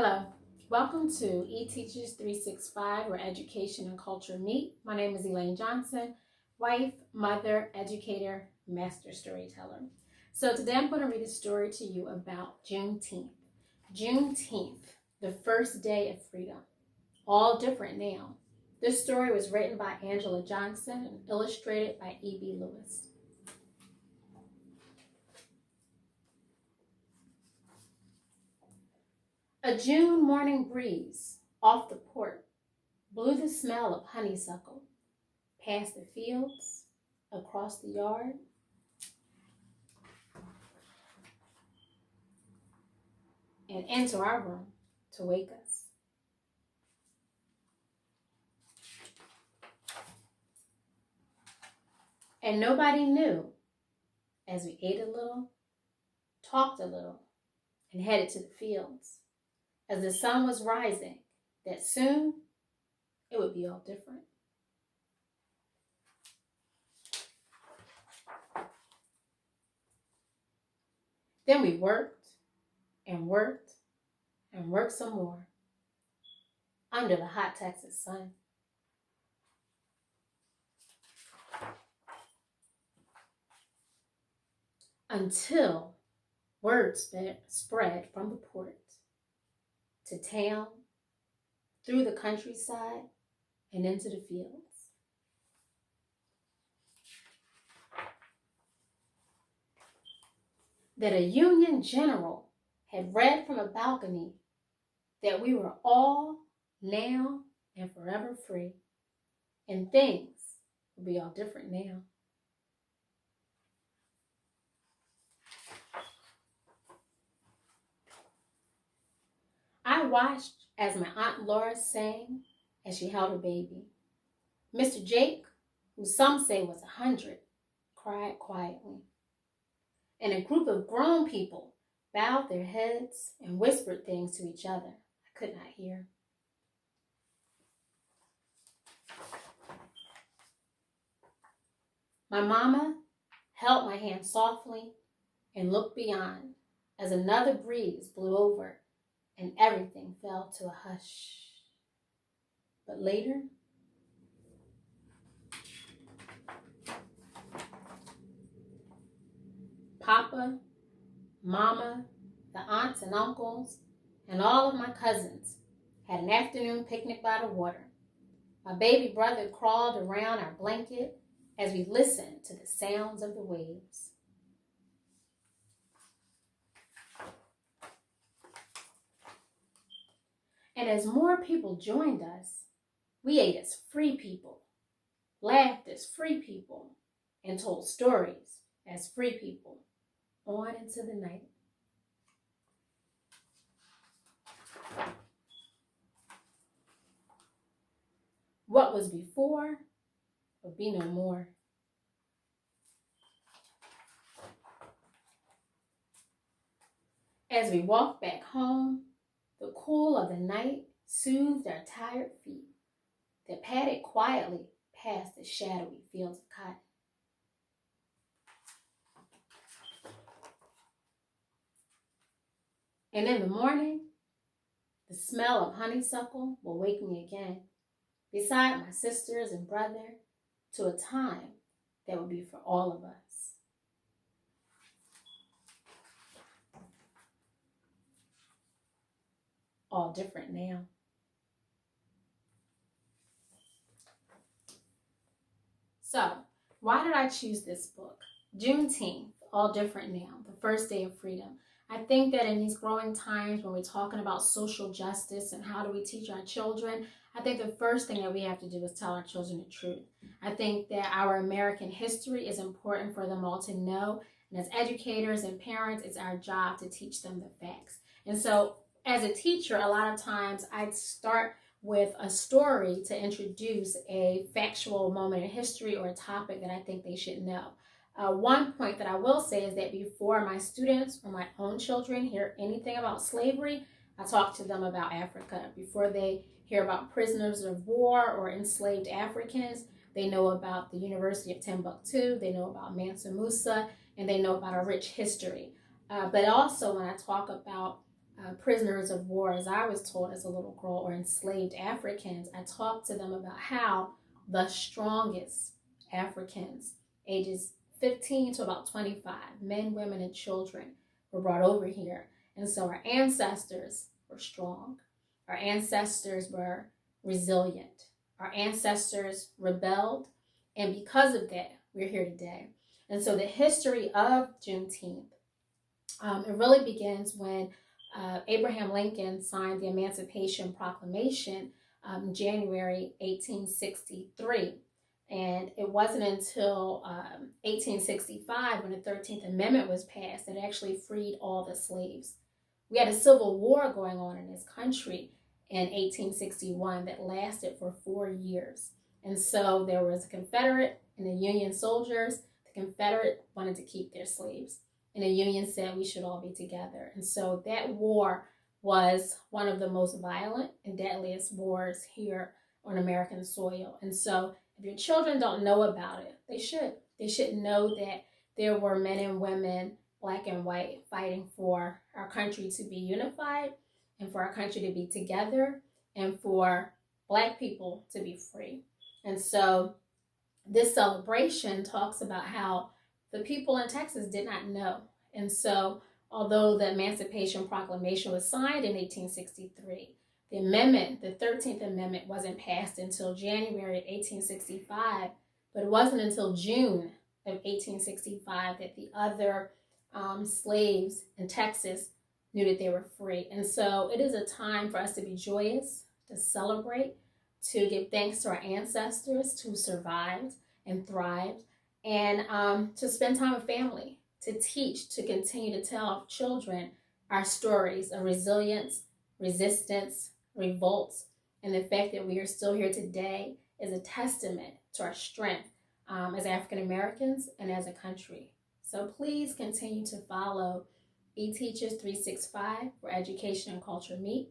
Hello, welcome to eTeachers 365, where education and culture meet. My name is Elaine Johnson, wife, mother, educator, master storyteller. So today I'm going to read a story to you about Juneteenth. Juneteenth, the first day of freedom. All different now. This story was written by Angela Johnson and illustrated by E.B. Lewis. A June morning breeze off the port blew the smell of honeysuckle past the fields, across the yard, and into our room to wake us. And nobody knew as we ate a little, talked a little, and headed to the fields as the sun was rising, that soon it would be all different. Then we worked and worked and worked some more under the hot Texas sun. Until word spread from the port to town, through the countryside, and into the fields. That a Union general had read from a balcony that we were all now and forever free, and things would be all different now. I watched as my Aunt Laura sang as she held her baby. Mr. Jake, who some say was 100, cried quietly. And a group of grown people bowed their heads and whispered things to each other I could not hear. My mama held my hand softly and looked beyond as another breeze blew over and everything fell to a hush. But later, Papa, Mama, the aunts and uncles, and all of my cousins had an afternoon picnic by the water. My baby brother crawled around our blanket as we listened to the sounds of the waves. And as more people joined us, we ate as free people, laughed as free people, and told stories as free people on into the night. What was before will be no more. As we walked back home, the cool of the night soothed our tired feet that padded quietly past the shadowy fields of cotton. And in the morning, the smell of honeysuckle will wake me again, beside my sisters and brother, to a time that will be for all of us. All different now. So, why did I choose this book? Juneteenth, All Different Now, the first day of freedom. I think that in these growing times when we're talking about social justice and how do we teach our children, I think the first thing that we have to do is tell our children the truth. I think that our American history is important for them all to know. And as educators and parents, it's our job to teach them the facts. And so as a teacher, a lot of times I'd start with a story to introduce a factual moment in history or a topic that I think they should know. One point that I will say is that before my students or my own children hear anything about slavery, I talk to them about Africa. Before they hear about prisoners of war or enslaved Africans, they know about the University of Timbuktu, they know about Mansa Musa, and they know about a rich history. But also when I talk about prisoners of war, as I was told as a little girl, or enslaved Africans, I talked to them about how the strongest Africans, ages 15 to about 25, men, women, and children, were brought over here. And so our ancestors were strong. Our ancestors were resilient. Our ancestors rebelled. And because of that, we're here today. And so the history of Juneteenth, it really begins when Abraham Lincoln signed the Emancipation Proclamation January 1863. And it wasn't until 1865, when the 13th Amendment was passed, that actually freed all the slaves. We had a civil war going on in this country in 1861 that lasted for 4 years. And so there was a Confederate and the Union soldiers. The Confederate wanted to keep their slaves, and the Union said we should all be together. And so that war was one of the most violent and deadliest wars here on American soil. And so if your children don't know about it, they should. They should know that there were men and women, black and white, fighting for our country to be unified, and for our country to be together, and for Black people to be free. And so this celebration talks about how the people in Texas did not know. And so although the Emancipation Proclamation was signed in 1863, the amendment, the 13th Amendment, wasn't passed until January of 1865, but it wasn't until June of 1865 that the other slaves in Texas knew that they were free. And so it is a time for us to be joyous, to celebrate, to give thanks to our ancestors who survived and thrived, and to spend time with family, to teach, to continue to tell children our stories of resilience, resistance, revolt, and the fact that we are still here today is a testament to our strength as African Americans and as a country. So please continue to follow eTeachers 365, where education and culture meet.